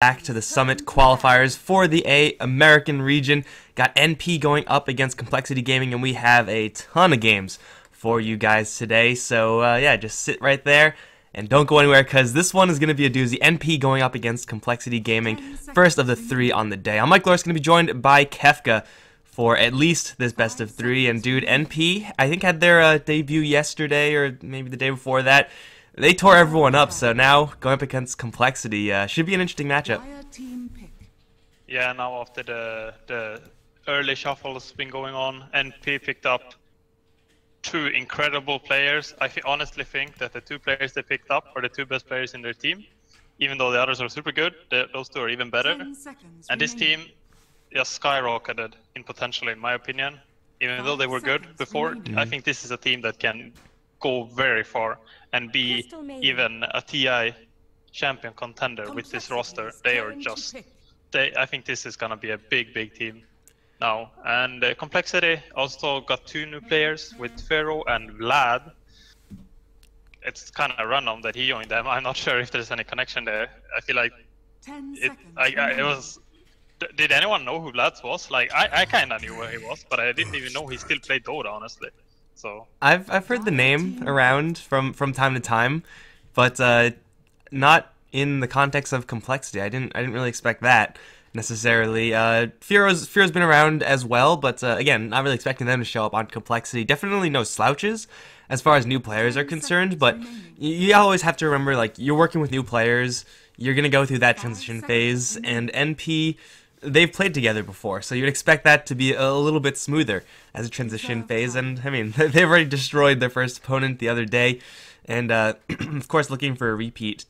Back to the Summit qualifiers for the American region. Got NP going up against Complexity Gaming, and we have a ton of games for you guys today. So yeah, just sit right there and don't go anywhere, because this one is going to be a doozy. NP going up against Complexity Gaming, first of the three on the day. I'm Mike Loris, going to be joined by Kefka for at least this best of three. And dude, NP, I think had their debut yesterday or maybe the day before that. They tore everyone up, so now going up against Complexity should be an interesting matchup. Yeah, now after the early shuffle has been going on, NP picked up two incredible players. I honestly think that the two players they picked up are the two best players in their team. Even though the others are super good, those two are even better. And this team just skyrocketed in potential, in my opinion. Even though they were good before, I think this is a team that can go very far and be even a TI champion contender with this roster. They are just, I think this is gonna be a big team now. And Complexity also got two new players with Fero and Vlad. It's kind of random that he joined them. I'm not sure if there's any connection there. I feel like it was. Did anyone know who Vlad was? Like I kind of knew where he was, but I didn't even know he still played Dota, honestly. So I've heard the name around from time to time, but not in the context of Complexity. I didn't really expect that necessarily. Fearo's been around as well, but again, not really expecting them to show up on Complexity. Definitely no slouches as far as new players are concerned, but you always have to remember, like, you're working with new players, you're gonna go through that transition phase, and NP, they've played together before, so you'd expect that to be a little bit smoother as a transition phase. And I mean, they've already destroyed their first opponent the other day, and of course looking for a repeat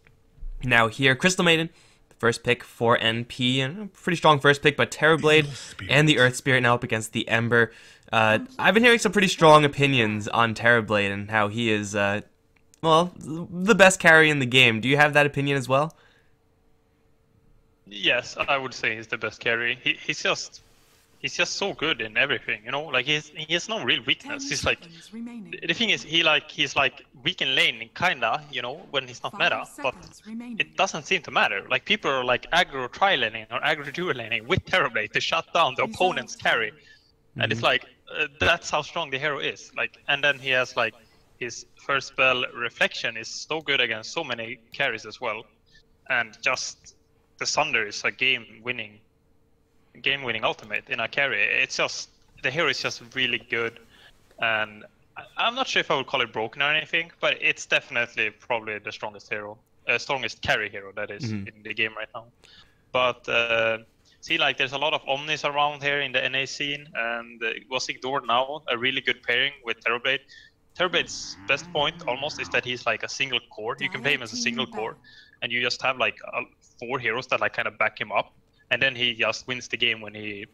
now here. Crystal Maiden, first pick for NP, and a pretty strong first pick, but Terrorblade and the Earth Spirit now up against the Ember. I've been hearing some pretty strong opinions on Terrorblade and how he is, well, the best carry in the game. Do you have that opinion as well? yes, I would say he's the best carry. He's just so good in everything, you know. Like he has no real weakness. He's like, the thing is, he's like weak in lane, kinda, you know, when he's not meta. But it doesn't seem to matter. Like people are like aggro tri-laning or aggro dual laning with Terrorblade to shut down the opponent's carry, and it's like that's how strong the hero is. Like, and then he has like his first spell Reflection is so good against so many carries as well, and just the Sunder is a game-winning ultimate in a carry. It's just, the hero is just really good, and I'm not sure if I would call it broken or anything, but it's definitely probably the strongest hero, strongest carry hero that is in the game right now. But see, like there's a lot of Omnis around here in the NA scene, and it was ignored now. A really good pairing with Terrorblade. Terrorblade's best point almost is that he's like a single core. You can play him as a single core, and you just have like 4 heroes that like kind of back him up, and then he just wins the game when he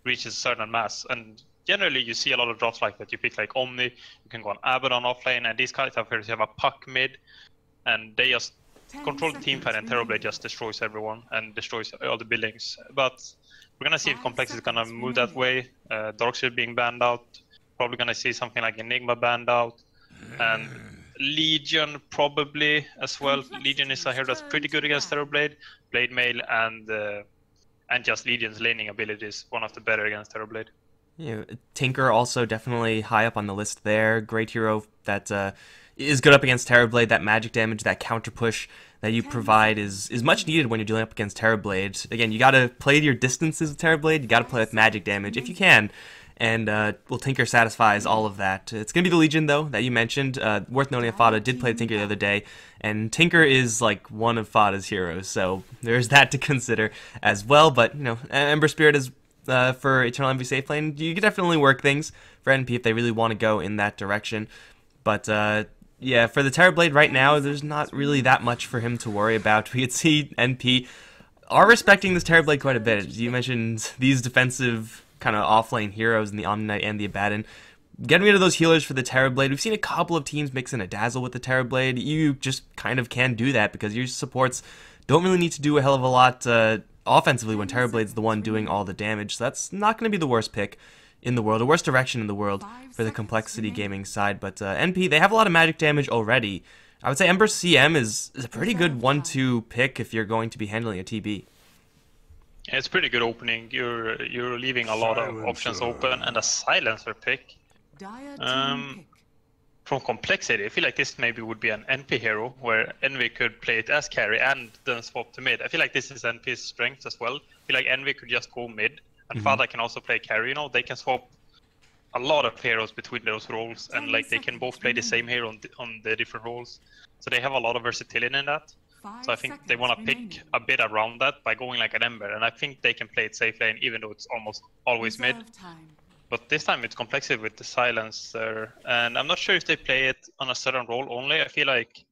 reaches a certain mass. And generally you see a lot of drops like that. You pick like Omni, you can go on Abaddon offlane, and these kinds of heroes, you have a Puck mid, and they just control the team fight, and Terrorblade just destroys everyone and destroys all the buildings. But we're gonna see if Complex is gonna move that way. Darkseid being banned out, probably gonna see something like Enigma banned out, and Legion probably as well. Legion is a hero that's pretty good against Terrorblade, Blade Mail, and just Legion's laning ability is one of the better against Terrorblade. Yeah, Tinker also definitely high up on the list there. Great hero that is good up against Terrorblade. That magic damage, that counter push that you provide is much needed when you're dealing up against Terrorblade. Again, you gotta play your distances with Terrorblade. You gotta play with magic damage if you can. And well, Tinker satisfies all of that. It's going to be the Legion, though, that you mentioned. Worth noting that Fada did play Tinker the other day, and Tinker is like one of Fada's heroes, so there's that to consider as well. But, you know, Ember Spirit is for Eternal Envy safe lane. You can definitely work things for NP if they really want to go in that direction. But, yeah, for the Terrorblade right now, there's not really that much for him to worry about. We could see NP are respecting this Terrorblade quite a bit. You mentioned these defensive kind of offlane heroes in the Omni and the Abaddon. Getting rid of those healers for the Terrorblade. We've seen a couple of teams mix in a Dazzle with the Terrorblade. You just kind of can do that because your supports don't really need to do a hell of a lot offensively when Terrorblade's the one doing all the damage. So that's not going to be the worst pick in the world, the worst direction in the world for the Complexity Gaming side. But NP, they have a lot of magic damage already. I would say Ember CM is a pretty good 1-2 pick if you're going to be handling a TB. It's pretty good opening. You're leaving a lot of options open, and a silencer pick. From complexity, I feel like this maybe would be an NP hero, where Envy could play it as carry and then swap to mid. I feel like this is NP's strength as well. I feel like Envy could just go mid, and Fada can also play carry. You know, they can swap a lot of heroes between those roles, and like they can both play the same hero on the different roles. So they have a lot of versatility in that. So I think they want to pick a bit around that by going like an Ember, and I think they can play it safe lane even though it's almost always mid. But this time it's complexity with the silencer, and I'm not sure if they play it on a certain role only. I feel like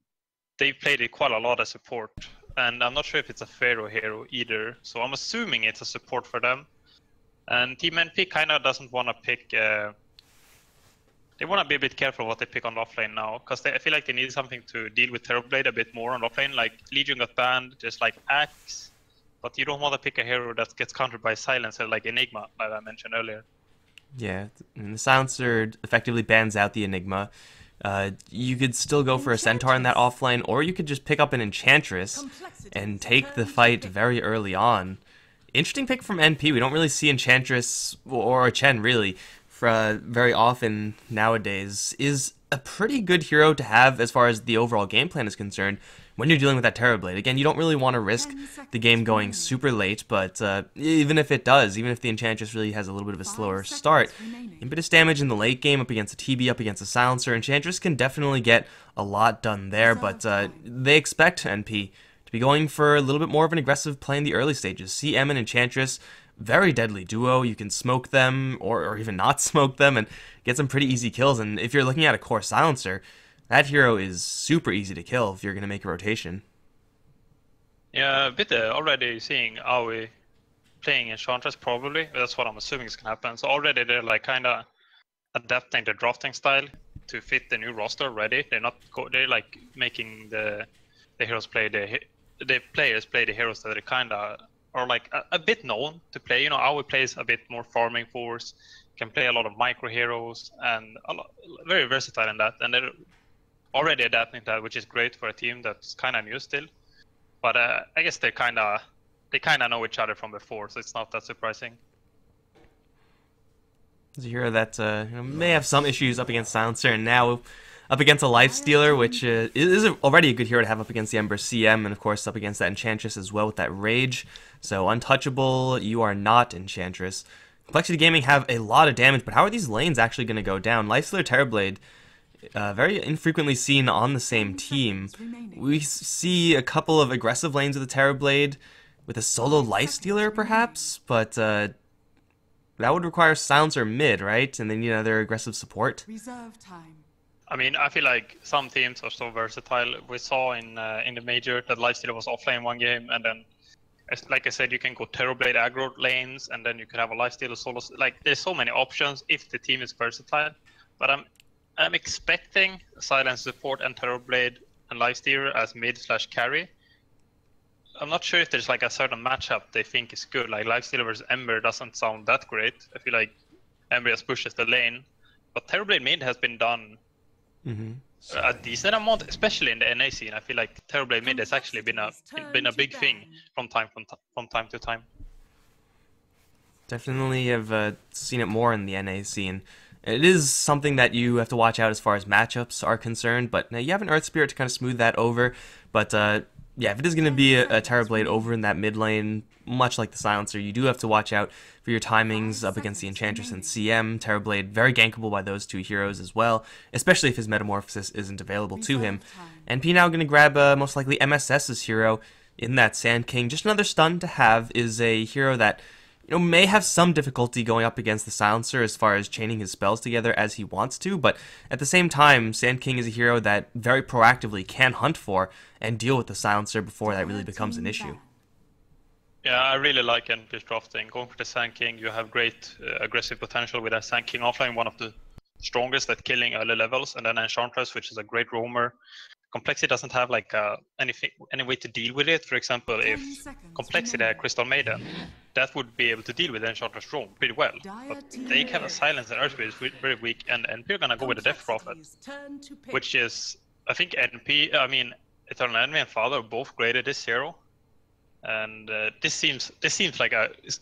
they played it quite a lot as support, and I'm not sure if it's a Pharaoh hero either. So I'm assuming it's a support for them. And Team NP kind of doesn't want to pick. They want to be a bit careful what they pick on offlane now, because I feel like they need something to deal with Terrorblade a bit more on offlane. Like Legion got banned, just like Axe, but you don't want to pick a hero that gets countered by Silencer like Enigma, like I mentioned earlier. Yeah, and the Silencer effectively bans out the Enigma. You could still go for a Centaur in that offlane, or you could just pick up an Enchantress and take the fight very early on. Interesting pick from NP. We don't really see Enchantress or Chen really very often nowadays. Is a pretty good hero to have as far as the overall game plan is concerned when you're dealing with that Terrorblade. Again, you don't really want to risk the game going super late, but even if it does, even if the Enchantress really has a little bit of a slower start, impetus damage in the late game up against a TB, up against a Silencer, Enchantress can definitely get a lot done there, but they expect NP to be going for a little bit more of an aggressive play in the early stages. CM and Enchantress, very deadly duo. You can smoke them or even not smoke them and get some pretty easy kills. And if you're looking at a core Silencer, that hero is super easy to kill if you're going to make a rotation. Yeah, a bit already seeing Aoi playing Enchantress probably. That's what I'm assuming is going to happen. So already they're like kind of adapting the drafting style to fit the new roster already. They're like making the heroes play the players play the heroes that are kind of or like a bit known to play. You know, Aoi plays a bit more farming force, can play a lot of micro heroes, and very versatile in that. And they're already adapting that, which is great for a team that's kind of new still. But I guess they kind of know each other from before, so it's not that surprising. It's a hero that may have some issues up against Silencer, and now up against a Lifestealer, which is already a good hero to have up against the Ember CM, and of course up against that Enchantress as well with that Rage. So untouchable, you are not Enchantress. Complexity Gaming have a lot of damage, but how are these lanes actually going to go down? Lifestealer, Terrorblade, very infrequently seen on the same team. We see a couple of aggressive lanes with the Terrorblade, with a solo Lifestealer perhaps, but that would require Silencer mid, right? And then you know their aggressive support. Reserve time. I mean, I feel like some teams are so versatile. We saw in the major that Lifestealer was offlane one game, and then, like I said, you can go Terrorblade aggro lanes, and then you could have a Lifestealer solo. Like, there's so many options if the team is versatile. But I'm expecting Silence support and Terrorblade and Lifestealer as mid/carry. I'm not sure if there's like a certain matchup they think is good. Like Lifestealer versus Ember doesn't sound that great. I feel like Ember just pushes the lane, but Terrorblade mid has been done a decent amount, especially in the NA scene. I feel like Terrorblade mid has actually been a big thing from time to time. Definitely have seen it more in the NA scene. It is something that you have to watch out as far as matchups are concerned, but now you have an Earth Spirit to kind of smooth that over. But yeah, if it is going to be a Terrorblade over in that mid lane, much like the Silencer, you do have to watch out for your timings up against the Enchantress and CM. Terrorblade, very gankable by those two heroes as well, especially if his Metamorphosis isn't available to him. NP now going to grab most likely MSS's hero in that Sand King. Just another stun to have is a hero that may have some difficulty going up against the Silencer as far as chaining his spells together as he wants to, but at the same time, Sand King is a hero that very proactively can hunt for and deal with the Silencer before that really becomes an issue. Yeah, I really like NP's drafting. Going for the Sand King, you have great aggressive potential with that Sand King offline, one of the strongest at killing early levels, and then Enchantress, which is a great roamer. Complexity doesn't have like any way to deal with it. For example, if Complexity had Crystal Maiden, that would be able to deal with Enchantress roam pretty well. But they have a Silence and Earth Spirit is very weak, and NP are gonna go with the Death Prophet, which is, I think Eternal Enemy and Father are both great at this hero. And this seems like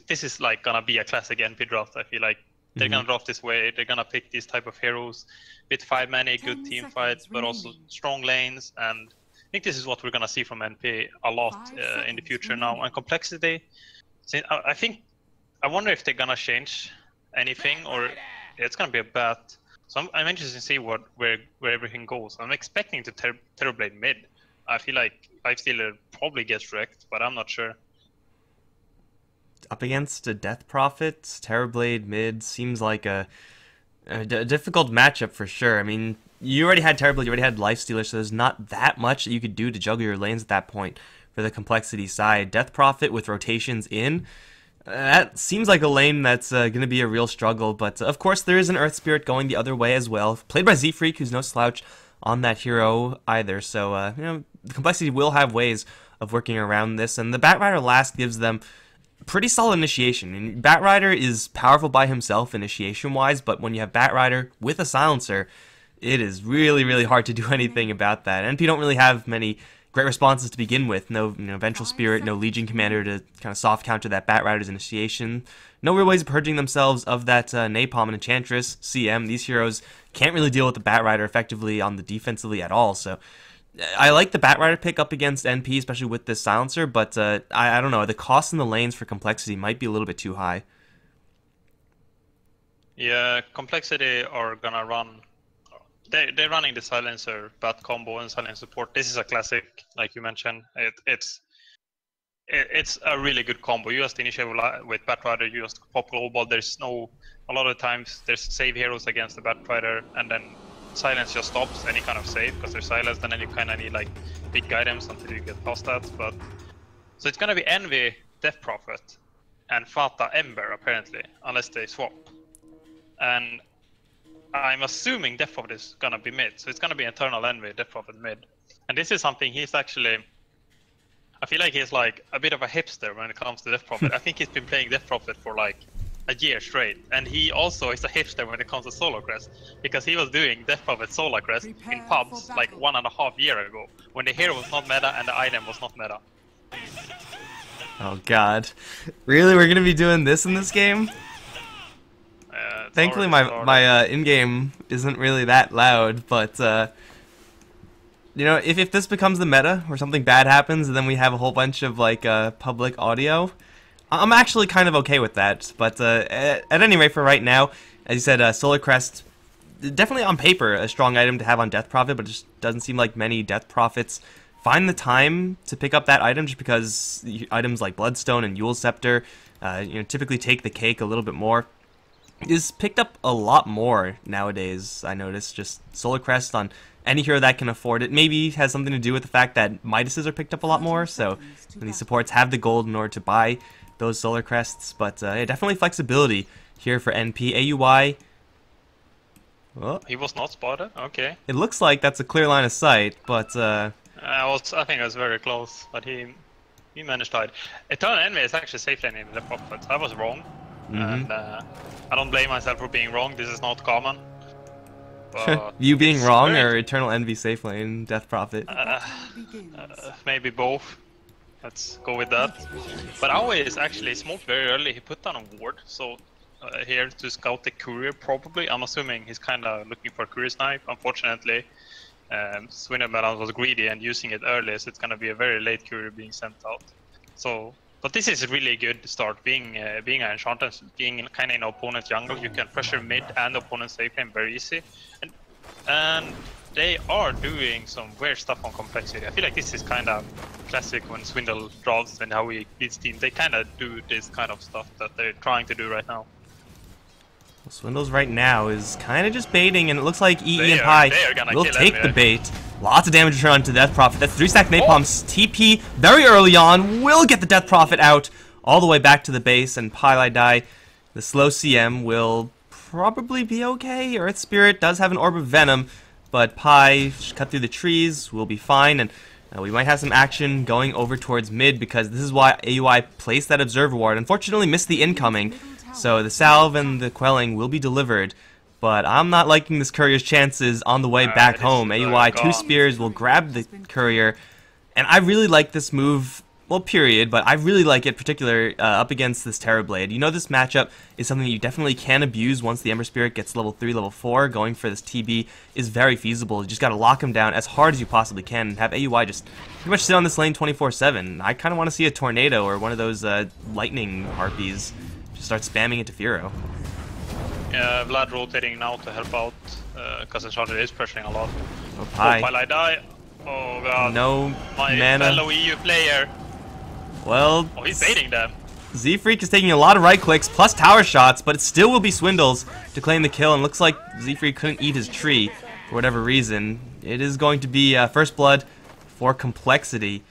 this is like gonna be a classic NP draft. I feel like they're gonna draft this way. They're gonna pick these type of heroes with 5 mana, good team fights, but also strong lanes. And I think this is what we're gonna see from NP a lot in the future now. And complexity, I wonder if they're gonna change anything, or it's gonna be a bet. So I'm interested to see where everything goes. I'm expecting to Terrorblade mid. I feel like Lifestealer probably gets wrecked, but I'm not sure. Up against a Death Prophet, Terrorblade mid seems like a difficult matchup for sure. I mean, you already had Terrorblade, you already had Lifestealer, so there's not that much that you could do to juggle your lanes at that point for the complexity side. Death Prophet with rotations in, that seems like a lane that's going to be a real struggle, but of course there is an Earth Spirit going the other way as well, played by Z-Freak, who's no slouch on that hero either, so you know, the complexity will have ways of working around this, and the Batrider last gives them pretty solid initiation. I mean, Batrider is powerful by himself initiation-wise, but when you have Batrider with a silencer, it is really, really hard to do anything about that. NP don't really have many great responses to begin with. No, Vengeful Spirit, no Legion Commander to kind of soft counter that Batrider's initiation. No real ways of purging themselves of that Napalm and Enchantress, CM. These heroes can't really deal with the Batrider effectively on the defensively at all, so I like the Batrider pick up against NP, especially with this silencer, but I don't know, the cost in the lanes for complexity might be a little bit too high. Yeah, complexity are gonna run. They're running the silencer bat combo and silence support. This is a classic, like you mentioned. It's a really good combo. You just initiate with Batrider, you just pop global. A lot of times there's save heroes against the Batrider, and then silence just stops any kind of save because they're silenced, and then you kind of need like big items until you get past that. But so it's gonna be Envy, Death Prophet, and Fata Ember apparently, unless they swap. And I'm assuming Death Prophet is gonna be mid, so it's gonna be Eternal Envy, Death Prophet mid. And this is something he's actually, I feel like he's like a bit of a hipster when it comes to Death Prophet. I think he's been playing Death Prophet for like a year straight, and he also is a hipster when it comes to Solo Crest, because he was doing Death Prophet Solo Crest in pubs like 1.5 years ago, when the hero was not meta and the item was not meta. Oh god. Really? We're gonna be doing this in this game? Thankfully my in-game isn't really that loud, but you know, if this becomes the meta, or something bad happens, and then we have a whole bunch of like public audio, I'm actually kind of okay with that. But at any rate, for right now, as you said, Solar Crest, definitely on paper a strong item to have on Death Prophet, but it just doesn't seem like many Death Prophets find the time to pick up that item, just because items like Bloodstone and Eul's Scepter, you know, typically take the cake a little bit more. Is picked up a lot more nowadays, I noticed. Just Solar Crest on any hero that can afford it. Maybe has something to do with the fact that Midases are picked up a lot more, so these supports have the gold in order to buy those Solar Crests. But yeah, definitely flexibility here for NP. AUI. Oh, he was not spotted? Okay. It looks like that's a clear line of sight, but I think it was very close, but he managed to hide. Eternal Envy is actually safe lane in the Prophet. I was wrong. And I don't blame myself for being wrong. This is not common. You being wrong, or Eternal Envy safe lane, Death Prophet? Maybe both. Let's go with that. But always actually smoked very early. He put down a ward, so here to scout the courier probably. I'm assuming he's kind of looking for a courier snipe. Unfortunately, Swinner Balance was greedy and using it early, so it's gonna be a very late courier being sent out. So. But this is a really good start, being an enchanter, being kind of in opponent's jungle. You can pressure mid and opponent's safe lane very easy, and they are doing some weird stuff on complexity. I feel like this is kind of classic when Swindle draws and how he leads team. They kind of do this kind of stuff that they're trying to do right now. Well, Swindles right now is kind of just baiting, and it looks like EE and Pi will take the bait. Lots of damage return to Death Prophet. That's 3-stack Napalm's TP very early on. Will get the Death Prophet out all the way back to the base, and Pi die. The slow CM will probably be okay. Earth Spirit does have an Orb of Venom, but Pi cut through the trees, will be fine, and we might have some action going over towards mid, because this is why AUI placed that Observer Ward. Unfortunately missed the incoming, so the salve and the quelling will be delivered. But I'm not liking this courier's chances on the way back home. AUI, 2 spears will grab the courier. And I really like this move well, period, but I really like it, particular up against this Terrorblade. You know, this matchup is something that you definitely can abuse once the Ember Spirit gets level 3, level 4. Going for this TB is very feasible. You just got to lock him down as hard as you possibly can and have AUI just pretty much sit on this lane 24/7. I kind of want to see a Tornado or one of those lightning harpies just start spamming into Furo. Yeah, Vlad rotating now to help out, because the charger is pressuring a lot. Oh, pie. While I die. Oh god. No My mana. fellow EU player. Well, Oh, he's baiting them. Z-Freak is taking a lot of right clicks plus tower shots, but it still will be Swindles to claim the kill, and looks like Z-Freak couldn't eat his tree for whatever reason. It is going to be first blood for Complexity,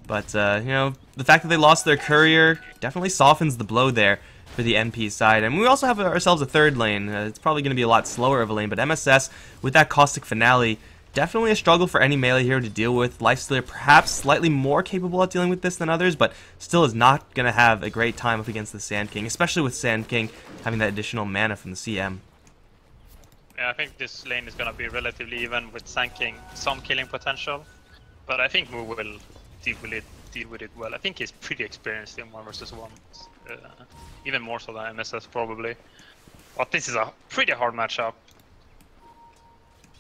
but you know, the fact that they lost their courier definitely softens the blow there for the NP side. And we also have ourselves a third lane. It's probably going to be a lot slower of a lane, but MSS with that Caustic Finale, definitely a struggle for any melee hero to deal with. Lifestealer perhaps slightly more capable at dealing with this than others, but still is not going to have a great time up against the Sand King, especially with Sand King having that additional mana from the CM. Yeah, I think this lane is gonna be relatively even with Sand King, some killing potential, but I think Mu will deal with it well. I think he's pretty experienced in 1 versus 1, even more so than MSS probably. But this is a pretty hard matchup.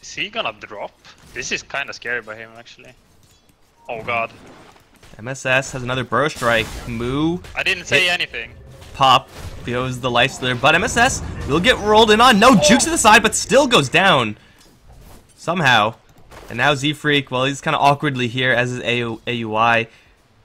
Is he gonna drop? This is kind of scary by him actually. Oh god. MSS has another Burrow Strike. Mu. I didn't say anything. Pop goes the Lifestealer, but MSS will get rolled in on. No, jukes to the side, but still goes down. Somehow. And now Z-Freak, well, he's kind of awkwardly here, as is AUI.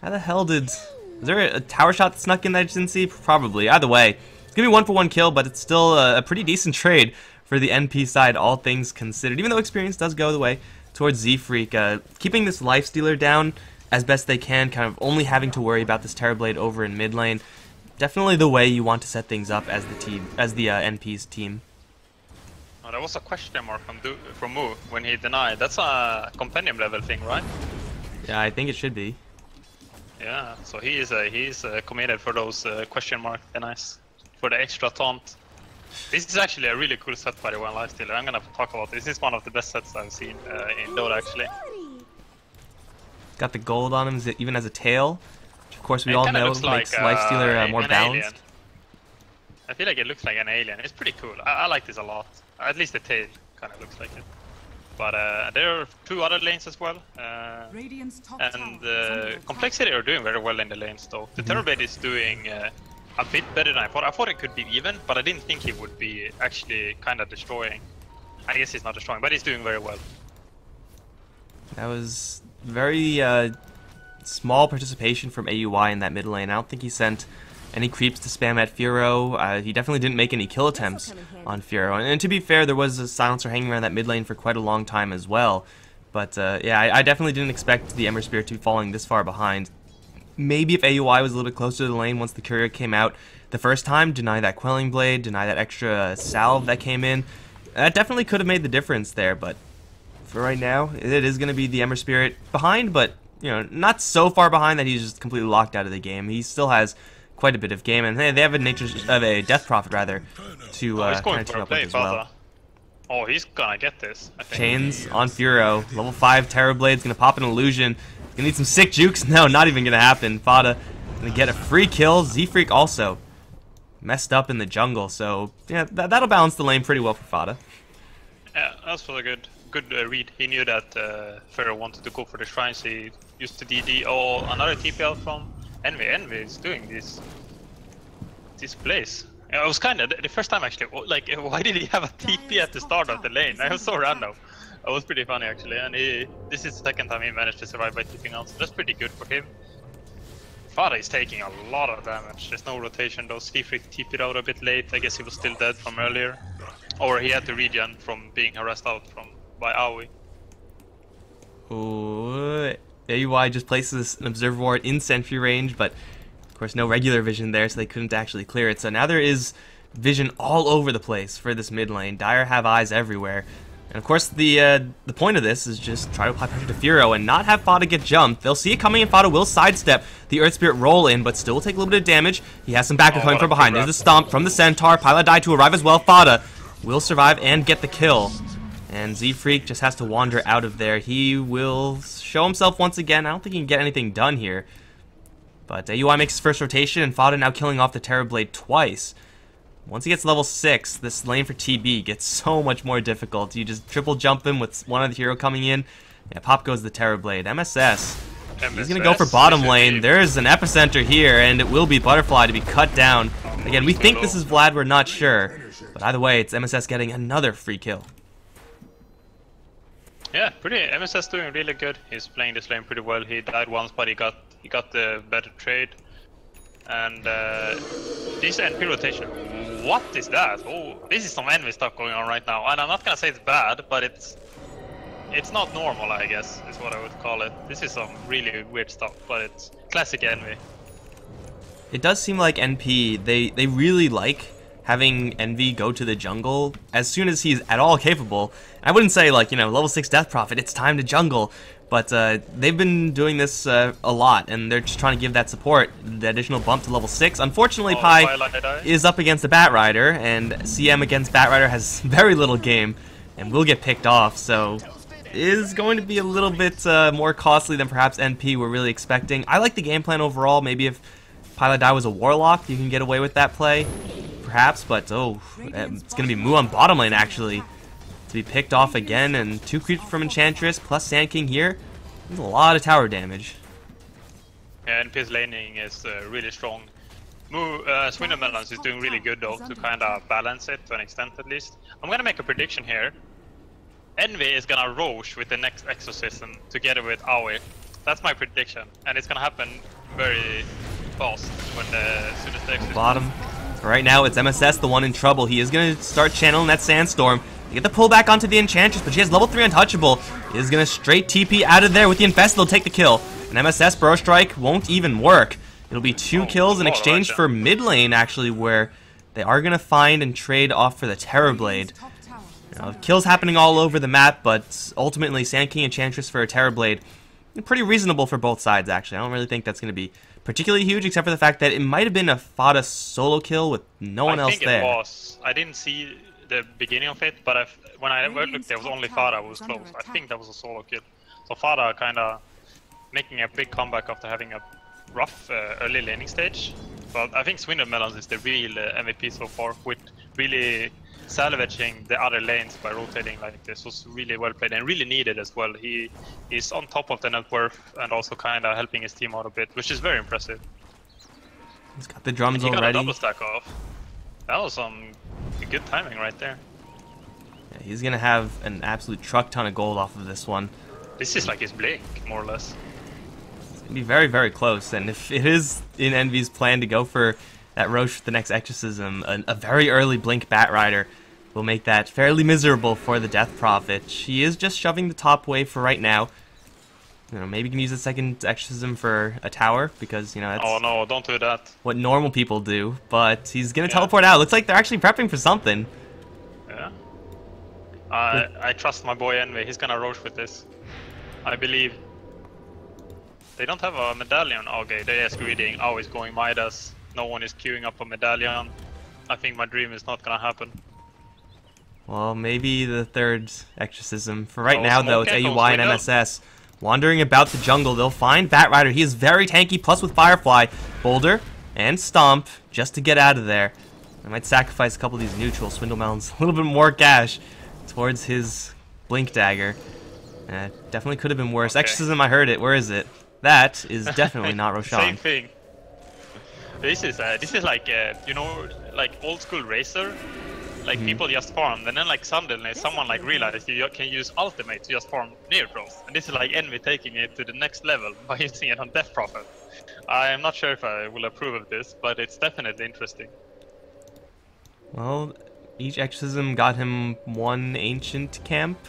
How the hell did... Was there a tower shot that snuck in that I just didn't see? Probably. Either way, it's going to be 1-for-1 kill, but it's still a pretty decent trade for the NP side, all things considered. Even though experience does go the way towards Z-Freak. Keeping this Lifestealer down as best they can, kind of only having to worry about this Terrorblade over in mid lane. Definitely the way you want to set things up as the NP's team. Oh, there was a question mark from Mu when he denied. That's a compendium level thing, right? Yeah, I think it should be. Yeah, so he's committed for those question mark denies, for the extra taunt. This is actually a really cool set by the way, Lifestealer. I'm gonna talk about this. This is one of the best sets I've seen in Dota actually. Got the gold on him, even as a tail. Which of course we all know makes like, Lifestealer more balanced. Alien. I feel like it looks like an alien. It's pretty cool. I like this a lot. At least the tail kind of looks like it. But there are 2 other lanes as well. And Complexity are doing very well in the lanes though. The Terrorblade is doing a bit better than I thought. I thought it could be even, but I didn't think he would be actually kind of destroying. I guess he's not destroying, but he's doing very well. That was very small participation from AUI in that mid lane. I don't think he sent any creeps to spam at Furo. He definitely didn't make any kill attempts on Furo. And to be fair, there was a silencer hanging around that mid lane for quite a long time as well. But yeah, I definitely didn't expect the Ember Spirit to be falling this far behind. Maybe if AUI was a little bit closer to the lane once the courier came out the first time, deny that Quelling Blade, deny that extra salve that came in, that definitely could have made the difference there. But for right now, it is going to be the Ember Spirit behind, but you know, not so far behind that he's just completely locked out of the game. He still has quite a bit of game, and they have a Death Prophet rather to kind of team up with as well. Oh, he's gonna get this, I think. Chains on Furo. Level 5 Terrorblade's gonna pop an illusion. Gonna need some sick jukes. No, not even gonna happen. Fada gonna get a free kill. Z-Freak also messed up in the jungle, so yeah, that'll balance the lane pretty well for Fada. Yeah, that's really good. Good read. He knew that Furo wanted to go for the shrines. He used the DD. Oh, another TPL from Envy. Envy is doing this plays. It was kind of the first time actually. Like, why did he have a TP at the start of the lane? That was so random. That was pretty funny actually. And this is the second time he managed to survive by TPing out. So that's pretty good for him. Fada is taking a lot of damage. There's no rotation though. Z-Freak TP'd out a bit late. I guess he was still dead from earlier, or he had to regen from being harassed out by Aoi. Ooh, AUI just places an Observer Ward in sentry range, but of course no regular vision there, so they couldn't actually clear it. So now there is vision all over the place for this mid lane. Dire have eyes everywhere. And of course the point of this is just try to apply pressure to Furo and not have Fada get jumped. They'll see it coming and Fada will sidestep the Earth Spirit roll in, but still will take a little bit of damage. He has some backup coming from behind. There's the stomp from the Centaur. Pilot die to arrive as well. Fada will survive and get the kill. And Z-Freak just has to wander out of there. He will show himself once again. I don't think he can get anything done here. But AUI makes his first rotation, and Fada now killing off the Terrorblade twice. Once he gets level 6, this lane for TB gets so much more difficult. You just triple jump him with one other hero coming in. Yeah, pop goes the Terrorblade. MSS. He's going to go for bottom lane. There's an epicenter here, and it will be Butterfly to be cut down. Again, we think this is Vlad, we're not sure. But either way, it's MSS getting another free kill. Yeah, MSS doing really good. He's playing this lane pretty well. He died once, but he got the better trade. And this NP rotation, what is that? Oh, this is some envy stuff going on right now. And I'm not gonna say it's bad, but it's not normal, I guess, is what I would call it. This is some really weird stuff, but it's classic envy. It does seem like NP, they really like having Envy go to the jungle as soon as he's at all capable. I wouldn't say, like, you know, level 6 Death Prophet, it's time to jungle. But they've been doing this a lot, and they're just trying to give that support, the additional bump to level 6. Unfortunately, Pi is up against the Batrider, and CM against Batrider has very little game, and will get picked off, so is going to be a little bit more costly than perhaps NP were really expecting. I like the game plan overall. Maybe if Piladai was a Warlock, you can get away with that play, perhaps, but oh, it's going to be Mu on bottom lane, actually, to be picked off again, and 2 creeps from Enchantress plus Sand King here. There's a lot of tower damage. Yeah, NP's laning is really strong. Swindle Melons is doing really good though, to kind of balance it to an extent at least. I'm gonna make a prediction here. Envy is gonna Roche with the next Exorcism together with Aoi. That's my prediction, and it's gonna happen very fast when as soon as the Exorcism. Bottom. Right now it's MSS, the one in trouble. He is gonna start channeling that Sandstorm. You get the pull back onto the Enchantress, but she has level 3 Untouchable. He is going to straight TP out of there with the Infest. They'll take the kill. And MSS Burrow Strike won't even work. It'll be 2 kills in exchange for mid lane, actually, where they are going to find and trade off for the Terrorblade. Now, kills happening all over the map, but ultimately Sand King Enchantress for a Terrorblade. Pretty reasonable for both sides, actually. I don't really think that's going to be particularly huge, except for the fact that it might have been a Fada solo kill with no one else there. I think it was. I didn't see the beginning of it, but when I looked, there was only Fada who was close. I think that was a solo kill. So Fada kind of making a big comeback after having a rough early laning stage. But I think Swindle Melons is the real MVP so far, with really salvaging the other lanes by rotating like this. Was really well played and really needed as well. He is on top of the net worth and also kind of helping his team out a bit, which is very impressive. He's got the drums already. He got a already. double stack off. That was some good timing right there. Yeah, he's gonna have an absolute truck ton of gold off of this one. This is like his Blink, more or less. It's gonna be very, very close, and if it is in Envy's plan to go for that Roche with the next Exorcism, a very early Blink Batrider will make that fairly miserable for the Death Prophet. She is just shoving the top wave for right now. You know, maybe you can use the second Exorcism for a tower, because, you know, that's oh no, don't do that. What normal people do, but he's gonna teleport out. Looks like they're actually prepping for something. Yeah. I trust my boy Envy, he's gonna Roche with this. I believe. They don't have a medallion. Okay, they are greeting. Oh, he's going Midas. No one is queuing up a medallion. I think my dream is not gonna happen. Well, maybe the third Exorcism. For right now, though, it's AUI and MSS. Wandering about the jungle, they'll find Batrider. He is very tanky, plus with Firefly, Boulder, and Stomp, just to get out of there. I might sacrifice a couple of these neutral Swindle Melons, a little bit more cash towards his Blink Dagger. Definitely could have been worse. Okay. Exorcism, I heard it. Where is it? That is definitely not Roshan. Same thing. This is like you know, like old school Racer. Like people just farm, and then like suddenly someone like realized you can use ultimate to just farm near pros, and this is like Envy taking it to the next level by using it on Death Prophet. I am not sure if I will approve of this, but it's definitely interesting. Well, each Exorcism got him 1 Ancient Camp.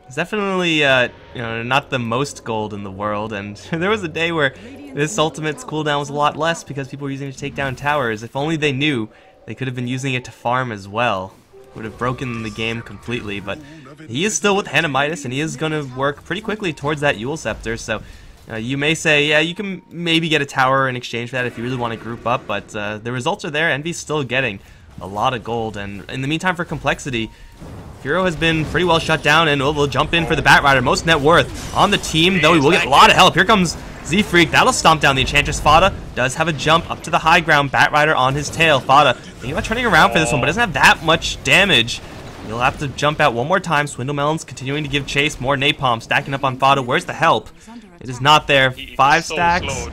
It's definitely you know, not the most gold in the world, and there was a day where this ultimate's cooldown was a lot less because people were using it to take down towers. If only they knew. They could have been using it to farm as well. Would have broken the game completely, but he is still with Hannah Midas, and he is going to work pretty quickly towards that Yule Scepter, so you may say, yeah, you can maybe get a tower in exchange for that if you really want to group up, but the results are there. Envy's still getting a lot of gold, and in the meantime for Complexity, Hero has been pretty well shut down, and will jump in for the Batrider. Most net worth on the team, though he will get a lot of help. Here comes Z-Freak, that'll stomp down the Enchantress. Fada does have a jump up to the high ground. Batrider on his tail. Fada thinking about turning around for this one, but doesn't have that much damage. He'll have to jump out one more time. Swindlemelon's continuing to give chase. More napalm stacking up on Fada. Where's the help? It is not there. 5 stacks.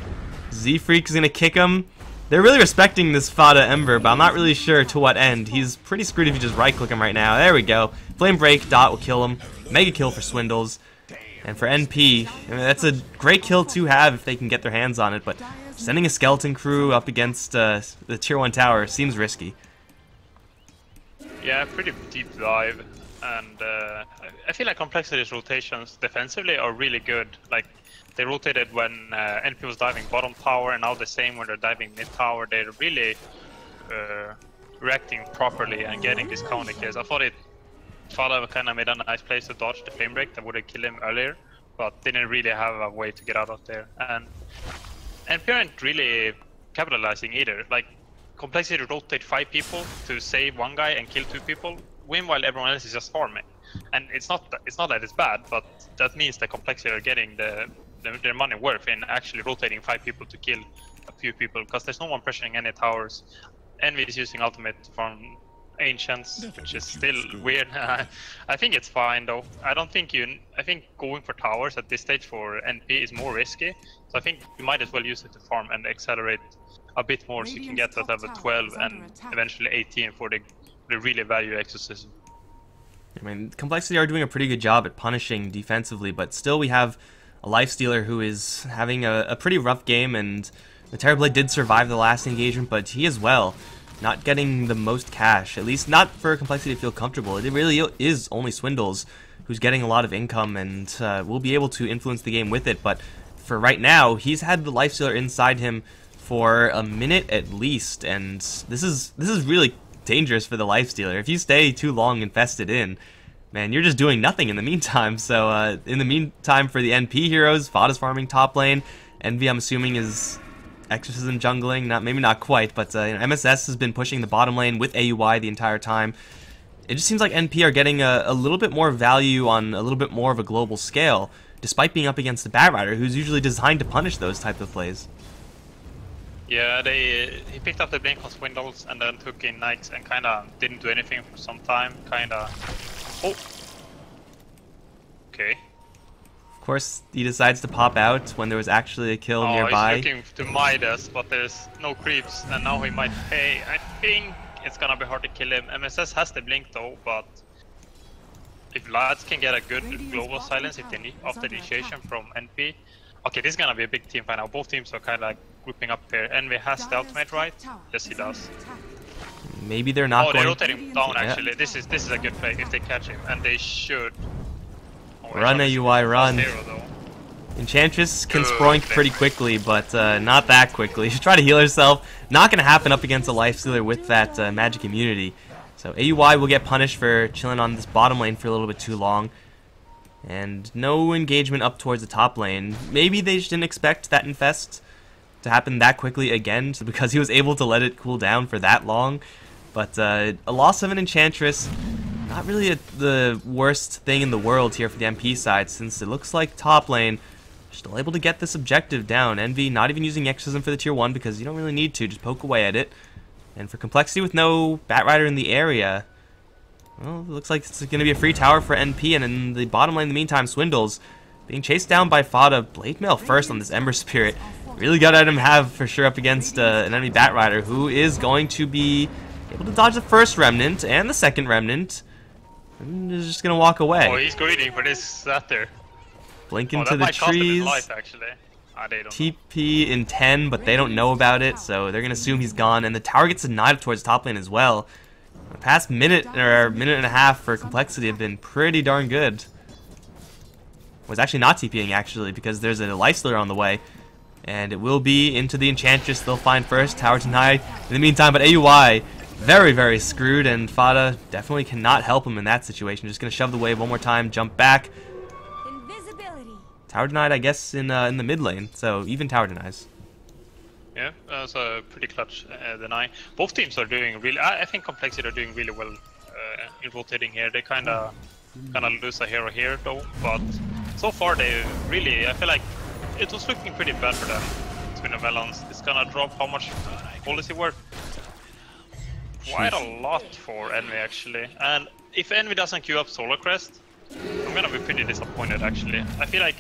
Z-Freak is going to kick him. They're really respecting this Fada Ember, but I'm not really sure to what end. He's pretty screwed if you just right-click him right now. There we go. Flame Break, Dot will kill him. Mega kill for Swindles. And for NP, I mean, that's a great kill to have if they can get their hands on it, but sending a skeleton crew up against the tier 1 tower seems risky. Yeah, pretty deep dive, and I feel like Complexity's rotations defensively are really good. Like, they rotated when NP was diving bottom tower, and now the same when they're diving mid tower. They're really reacting properly and getting these counter kills. I thought Fada kind of made a nice place to dodge the flame break that would have killed him earlier, but didn't really have a way to get out of there. And NP aren't really capitalizing either. Like, Complexity rotate 5 people to save 1 guy and kill 2 people, meanwhile everyone else is just farming. And it's not that it's bad, but that means that Complexity are getting their money worth in actually rotating 5 people to kill a few people, because there's no one pressuring any towers. Envy is using ultimate from Ancients, which is still weird. I think it's fine though. I think going for towers at this stage for NP is more risky, so I think you might as well use it to farm and accelerate a bit more so you can get to level 12 and eventually 18 for the really value exorcism. I mean, Complexity are doing a pretty good job at punishing defensively, but still we have a Lifestealer who is having a pretty rough game, and the Terrorblade did survive the last engagement, but he as well not getting the most cash, at least not for Complexity to feel comfortable. It really is only Swindles who's getting a lot of income and will be able to influence the game with it, but for right now, he's had the Lifestealer inside him for a minute at least, and this is really dangerous for the Lifestealer. If you stay too long infested in, man, you're just doing nothing in the meantime. So in the meantime, for the NP heroes, Fada's farming top lane. Envy, I'm assuming, is Exorcism jungling. Maybe not quite, but MSS has been pushing the bottom lane with AUI the entire time. It just seems like NP are getting a little bit more value on a little bit more of a global scale, despite being up against the Batrider, who's usually designed to punish those type of plays. Yeah, he picked up the blink on Swindles and then took in Knights and kind of didn't do anything for some time. Oh. Okay. Of course, he decides to pop out when there was actually a kill nearby. He's looking to Midas, but there's no creeps, and now he might pay. I think it's gonna be hard to kill him. MSS has the blink though, but if lads can get a good global silence if they need after the initiation from NP. Okay, this is gonna be a big team fight now. Both teams are kind of like grouping up here. Envy has the ultimate, right? Yes, he does. Maybe they're not going. They're rotating down actually. Yeah. This is a good play if they catch him, and they should. Run AUI, run. Enchantress can sproink pretty quickly, but not that quickly. She's trying to heal herself. Not going to happen up against a Lifestealer with that magic immunity. So AUI will get punished for chilling on this bottom lane for a little bit too long. And no engagement up towards the top lane. Maybe they just didn't expect that infest to happen that quickly again, because he was able to let it cool down for that long. But a loss of an Enchantress, not really the worst thing in the world here for the MP side, since it looks like top lane still able to get this objective down. Envy not even using Exorcism for the tier 1 because you don't really need to, just poke away at it. And for Complexity with no Batrider in the area, well, it looks like it's going to be a free tower for NP, and in the bottom lane in the meantime, Swindles being chased down by Fada. Blade Mail first on this Ember Spirit. Really got at him have for sure up against an enemy Batrider, who is going to be able to dodge the first Remnant and the second Remnant. And is just going to walk away. Oh, he's greedy for this Satyr. Blink into the trees. Life, actually. TP in 10, but they don't know about it, so they're going to assume he's gone. And the tower gets denied towards top lane as well. The past minute or minute and a half for Complexity have been pretty darn good. Was actually not TPing actually, because there's a Lifestealer on the way. And it will be into the Enchantress. They'll find first. Tower denied in the meantime, but AUI very, very screwed, and Fada definitely cannot help him in that situation. Just going to shove the wave one more time, jump back. Tower denied, I guess, in the mid lane, so even tower denies. Yeah, that's a pretty clutch deny. Both teams are doing really. I think Complexity are doing really well in rotating here. They kind of lose a hero here though, but so far they really. I feel like it was looking pretty bad for them. Twin of Melons. It's gonna drop how much gold is he worth? Quite a lot for Envy actually. And if Envy doesn't queue up Solar Crest, I'm gonna be pretty disappointed actually. I feel like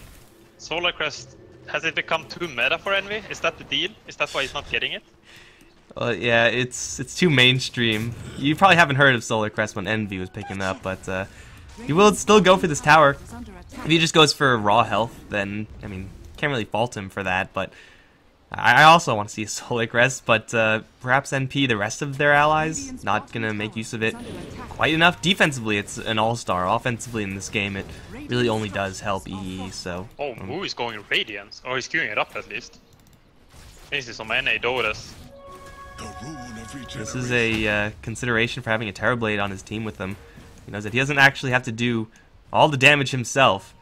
Solar Crest, has it become too meta for Envy? Is that the deal? Is that why he's not getting it? Yeah, it's too mainstream. You probably haven't heard of Solar Crest when Envy was picking up, but he will still go for this tower. If he just goes for raw health, then, I mean, can't really fault him for that, but I also want to see a Solar Crest, but perhaps NP, the rest of their allies, not going to make use of it quite enough. Defensively, it's an all-star. Offensively, in this game, it really only does help EE, so... Oh, Moo is going Radiance, or he's queuing it up at least. This is some NA Doras. This is a consideration for having a Terrorblade on his team with him. He knows that he doesn't actually have to do all the damage himself.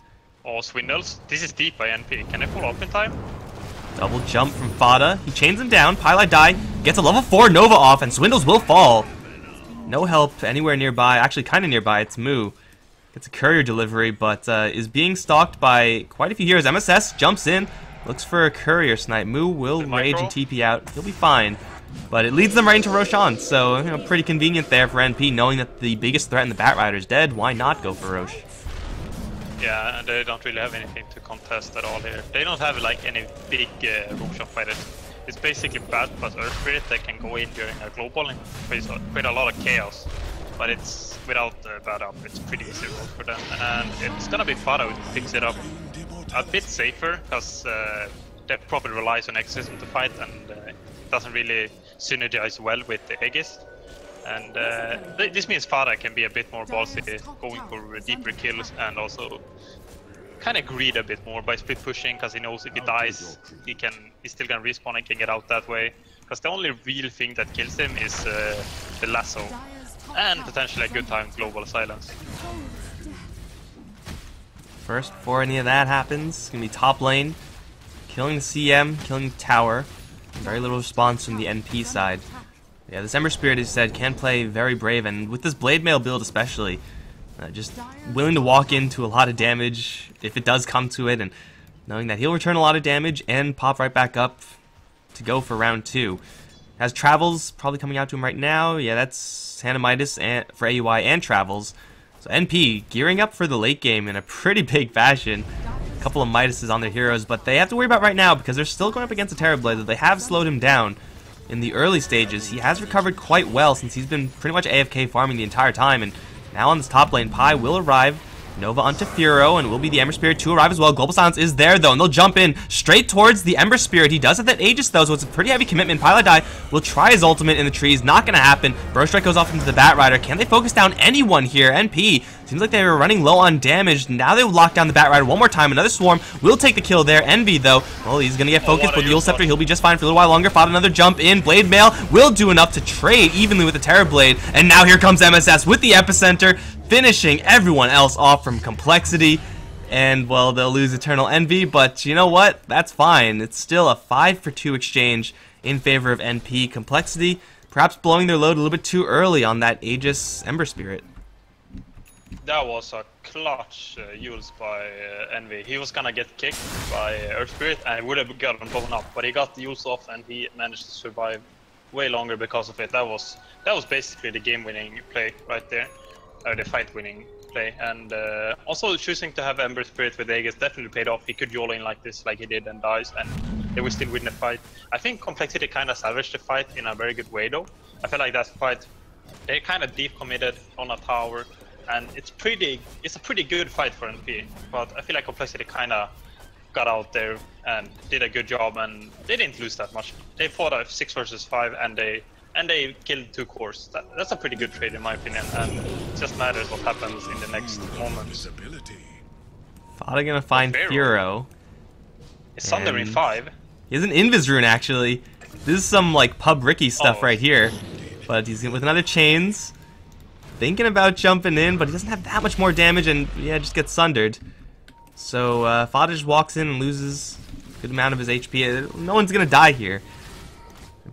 Oh, Swindles. This is deep by NP. Can I follow up in time? Double jump from Fada. He chains him down. Pylai die. Gets a level 4 Nova off, and Swindles will fall. No help anywhere nearby. Actually, kind of nearby. It's Moo. Gets a courier delivery, but is being stalked by quite a few heroes. MSS jumps in. Looks for a courier snipe. Moo will rage and TP out. He'll be fine. But it leads them right into Roshan, so you know, pretty convenient there for NP, knowing that the biggest threat in the Batrider is dead. Why not go for Rosh? Yeah, and they don't really have anything to contest at all here. They don't have like any big Roshan fighters. It's basically Bat plus Earth Spirit that can go in during a global and create a lot of chaos. But it's without Bat up, it's pretty easy roll for them. And it's gonna be Fada who picks it up a bit safer, because that probably relies on Exorcism to fight, and doesn't really synergize well with the Aegis. And this means Fada can be a bit more ballsy, going for deeper kills, and also kind of greed a bit more by split pushing, because he knows if he dies, he's still gonna respawn and can get out that way. Because the only real thing that kills him is the lasso, and potentially a good time global silence. First, before any of that happens, it's gonna be top lane, killing the CM, killing the tower. Very little response from the NP side. Yeah, this Ember Spirit, as said, can play very brave, and with this Blade Mail build especially, just willing to walk into a lot of damage if it does come to it, and knowing that he'll return a lot of damage and pop right back up to go for round 2. Has Travels probably coming out to him right now. Yeah, that's Hanamitis and, for AUI and Travels. So NP gearing up for the late game in a pretty big fashion. A couple of Midases on their heroes, but they have to worry about right now because they're still going up against a Terrorblade that they have slowed him down in the early stages. He has recovered quite well since he's been pretty much AFK farming the entire time, and now on this top lane, Pi will arrive. Nova onto Furo, and will be the Ember Spirit to arrive as well. Global Silence is there, though, and they'll jump in straight towards the Ember Spirit. He does have that Aegis, though, so it's a pretty heavy commitment. Pylai will try his ultimate in the trees. Not going to happen. Burst Strike goes off into the Batrider. Can they focus down anyone here? NP seems like they were running low on damage. Now they will lock down the Batrider one more time. Another Swarm will take the kill there. Envy, though, well, he's going to get focused, but the Yule Scepter, he'll be just fine for a little while longer. Fought another jump in. Blade Mail will do enough to trade evenly with the Terrorblade, and now here comes MSS with the Epicenter, finishing everyone else off from Complexity. And, well, they'll lose Eternal Envy, but you know what? That's fine. It's still a 5-for-2 exchange in favor of NP. Complexity perhaps blowing their load a little bit too early on that Aegis Ember Spirit. That was a clutch use by Envy. He was gonna get kicked by Earth Spirit and would have gotten blown up, but he got the use off and he managed to survive way longer because of it. That was basically the game-winning play right there. The fight-winning play, and also choosing to have Ember Spirit with Aegis definitely paid off. He could YOLO in like this, like he did, and dies, and they will still win the fight. I think Complexity kind of salvaged the fight in a very good way, though. I feel like that fight, they kind of deep committed on a tower, and it's a pretty good fight for NP. But I feel like Complexity kind of got out there and did a good job, and they didn't lose that much. They fought a 6 versus 5, and they killed 2 cores. That's a pretty good trade in my opinion, and it just matters what happens in the next moment. Fada gonna find Furo. It's Sunder in 5. He has an Invis rune actually. This is some like Pub Ricky stuff right here. But he's with another Chains. Thinking about jumping in, but he doesn't have that much more damage, and yeah, just gets sundered. So Fada just walks in and loses a good amount of his HP. No one's gonna die here.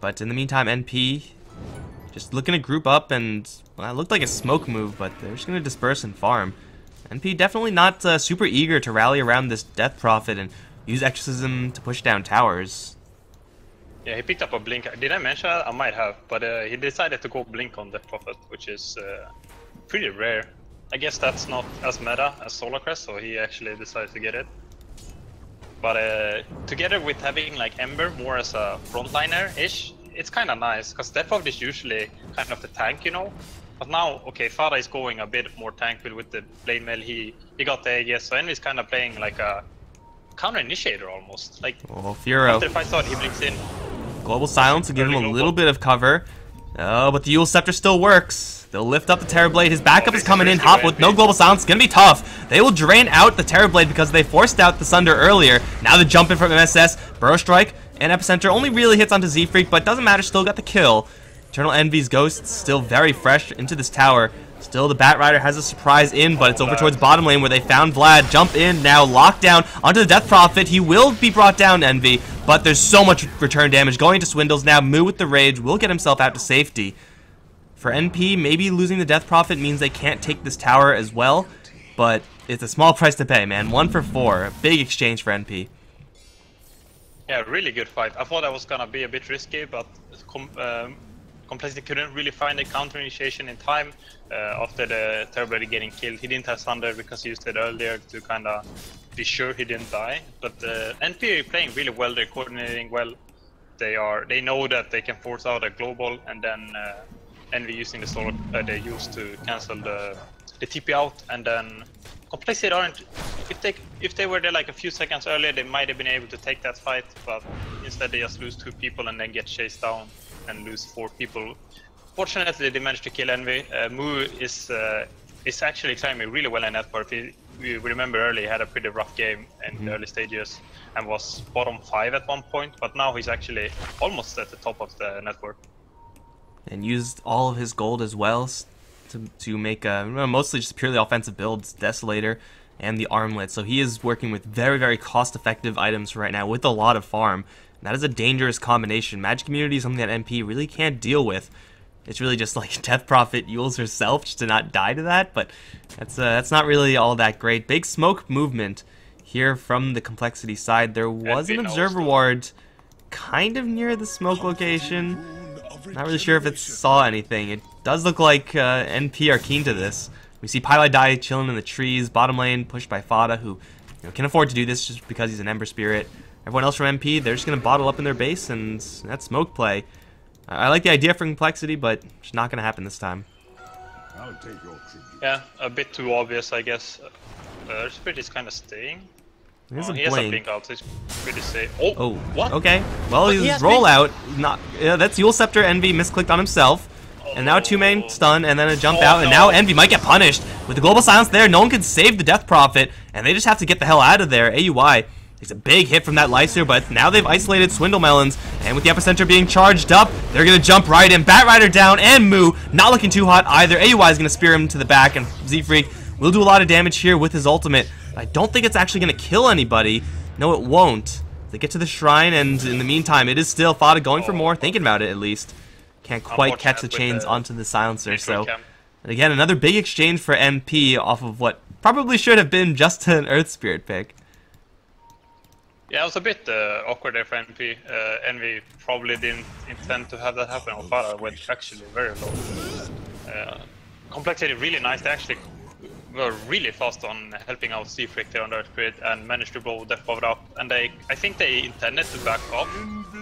But in the meantime, NP just looking to group up, and well, it looked like a smoke move, but they're just going to disperse and farm. NP definitely not super eager to rally around this Death Prophet and use Exorcism to push down towers. Yeah, he picked up a blink. Did I mention that? I might have, but he decided to go blink on the Prophet, which is pretty rare. I guess that's not as meta as Solar Crest, so he actually decided to get it. But together with having like Ember more as a frontliner-ish, it's kind of nice, because Death Prophet is usually kind of the tank, you know? But now, okay, Fada is going a bit more tank with the blade mail. He got the AGS, so Envy's kind of playing like a counter initiator almost. Like, Oh, Furo. after the fight started, he blinks in. Global Silence to give him a little bit of cover. Oh, but the Eul Scepter still works. They'll lift up the Terrorblade. His backup is coming in hot with no Global Silence. It's going to be tough. They will drain out the Terrorblade because they forced out the Sunder earlier. Now the jump in from MSS. Burrow Strike and Epicenter only really hits onto Z-Freak, but doesn't matter. Still got the kill. Eternal Envy's Ghost still very fresh into this tower. Still, the Bat Rider has a surprise in, but it's over towards bottom lane where they found Vlad. Jump in now, locked down onto the Death Prophet. He will be brought down, Envy, but there's so much return damage going to Swindles now. Moo with the Rage will get himself out to safety. For NP, maybe losing the Death Prophet means they can't take this tower as well, but it's a small price to pay, man. 1 for 4. A big exchange for NP. Yeah, really good fight. I thought that was gonna be a bit risky, but Complexity couldn't really find the counter initiation in time after the Terrorblade getting killed. He didn't have Thunder because he used it earlier to kind of be sure he didn't die. But NP are playing really well. They're coordinating well. They know that they can force out a global, and then Envy using the solar they used to cancel the TP out, and then Complexity aren't. If they were there like a few seconds earlier, they might have been able to take that fight, but instead they just lose 2 people and then get chased down and lose 4 people. Fortunately, they managed to kill Envy. Moo is actually climbing really well in network. We remember earlier he had a pretty rough game in the early stages and was bottom 5 at one point, but now he's actually almost at the top of the network. And used all of his gold as well to make mostly just purely offensive builds, Desolator and the Armlet. So he is working with very, very cost-effective items right now with a lot of farm. That is a dangerous combination. Magic Community is something that MP really can't deal with. It's really just like Death Prophet Yules herself just to not die to that, but that's not really all that great. Big smoke movement here from the Complexity side. There was an Observer Ward kind of near the smoke location. Not really sure if it saw anything. It does look like NP are keen to this. We see Pylai Die chilling in the trees. Bottom lane pushed by Fada, who can afford to do this just because he's an Ember Spirit. Everyone else from MP, they're just going to bottle up in their base, and that's smoke play. I like the idea for Complexity, but it's not going to happen this time. I'll take your tribute. Yeah, a bit too obvious, I guess. Spirit is kind of staying. He He has has a a blink. blink out, so he's pretty safe. Oh, what? Okay. Well, He his has rollout, that's Eul Scepter. Envy misclicked on himself. And now 2-main stun, and then a jump out, and now Envy might get punished. With the Global Silence there, no one can save the Death Prophet, and they just have to get the hell out of there. AUI takes a big hit from that Lyser, but now they've isolated Swindle Melons, and with the Epicenter being charged up, they're going to jump right in. Bat Rider down, and Moo not looking too hot either. AUI is going to spear him to the back, and Z-Freak will do a lot of damage here with his ultimate. I don't think it's actually going to kill anybody. No, it won't. They get to the shrine, and in the meantime, it is still Fada going for more, thinking about it at least. Can't quite catch the chains onto the silencer, so... And again, another big exchange for NP off of what probably should have been just an Earth Spirit pick. Yeah, it was a bit awkward there for NP. Envy probably didn't intend to have that happen on Fada, went actually very low. Complexity really nice. They actually were really fast on helping out Z-Freak there on Earth Spirit and managed to blow Death Prophet up. And I think they intended to back off,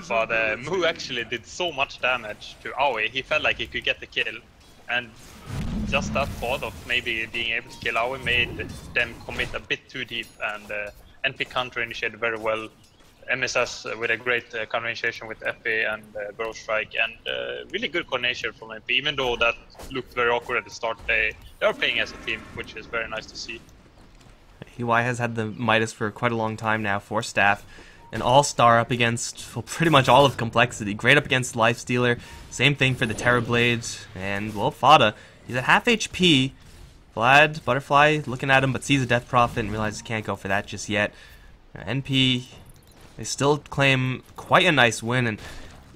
but Moo actually did so much damage to Aoi. He felt like he could get the kill, and just that thought of maybe being able to kill Aoi made them commit a bit too deep, and NP counter initiated very well. MSS with a great counter initiation with FA and Burrow Strike, and really good coordination from NP. Even though that looked very awkward at the start, they are playing as a team, which is very nice to see. EY has had the Midas for quite a long time now, 4 staff. An all-star up against, well, pretty much all of Complexity. Great up against Lifestealer. Same thing for the Terrorblade. And, well, Fada. He's at half HP. Vlad, Butterfly, looking at him, but sees a Death Prophet and realizes he can't go for that just yet. NP, they still claim quite a nice win, and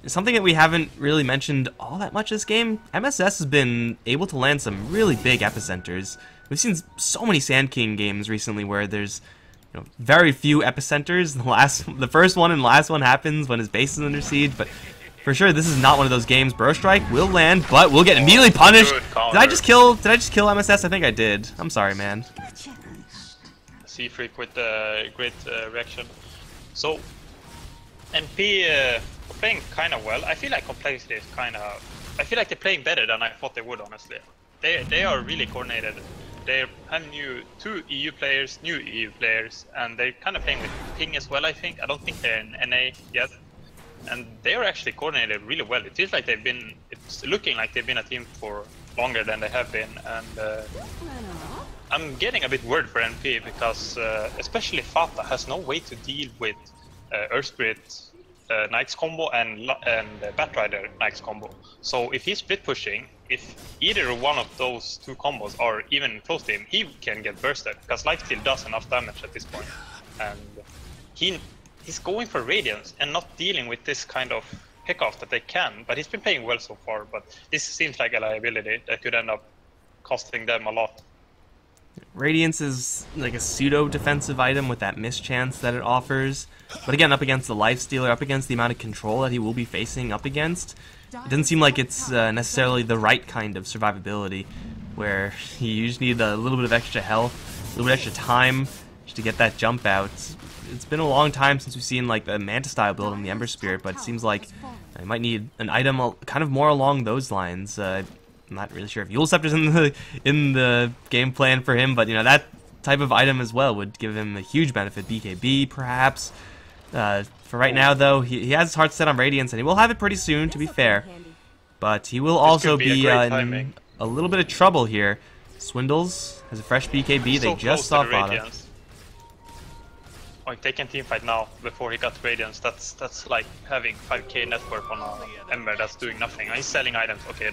something that we haven't really mentioned all that much this game, MSS has been able to land some really big epicenters. We've seen so many Sand King games recently where there's very few epicenters. The first one and last one happens when his base is under siege, but for sure this is not one of those games. Burrow Strike will land, but we'll get immediately punished. Did I just kill MSS? I think I did. I'm sorry, man. C-Freak with the great reaction. So NP playing kind of well. I feel like Complexity is kind of... I feel like they're playing better than I thought they would, honestly. They are really coordinated. They have new EU players, and they're kind of playing with ping as well, I think. I don't think they're in NA yet. And they are actually coordinated really well. It feels like it's looking like they've been a team for longer than they have been. And I'm getting a bit worried for NP because especially Fata has no way to deal with Earth Spirit Knights combo and Batrider Knights combo. So if he's split pushing, if either one of those two combos are even close to him, he can get bursted because Lifesteal does enough damage at this point. And he's going for Radiance and not dealing with this kind of pickoff that they can, but he's been playing well so far. But this seems like a liability that could end up costing them a lot. Radiance is like a pseudo-defensive item with that mischance that it offers. But again, up against the Lifestealer, up against the amount of control that he will be facing up against, it doesn't seem like it's necessarily the right kind of survivability, where you just need a little bit of extra health, a little bit extra time just to get that jump out. It's been a long time since we've seen like the Manta style build on the Ember Spirit, but it seems like I might need an item kind of more along those lines. I'm not really sure if Eul Scepter's in the game plan for him, but that type of item as well would give him a huge benefit. BKB perhaps. For right now though, he has his heart set on Radiance, and he will have it pretty soon, to be fair. But he will also be in a little bit of trouble here. Swindles has a fresh BKB. They just saw Fata. Like they can teamfight now before he got Radiance. That's like having 5k net worth on an Ember that's doing nothing. He's selling items. Okay,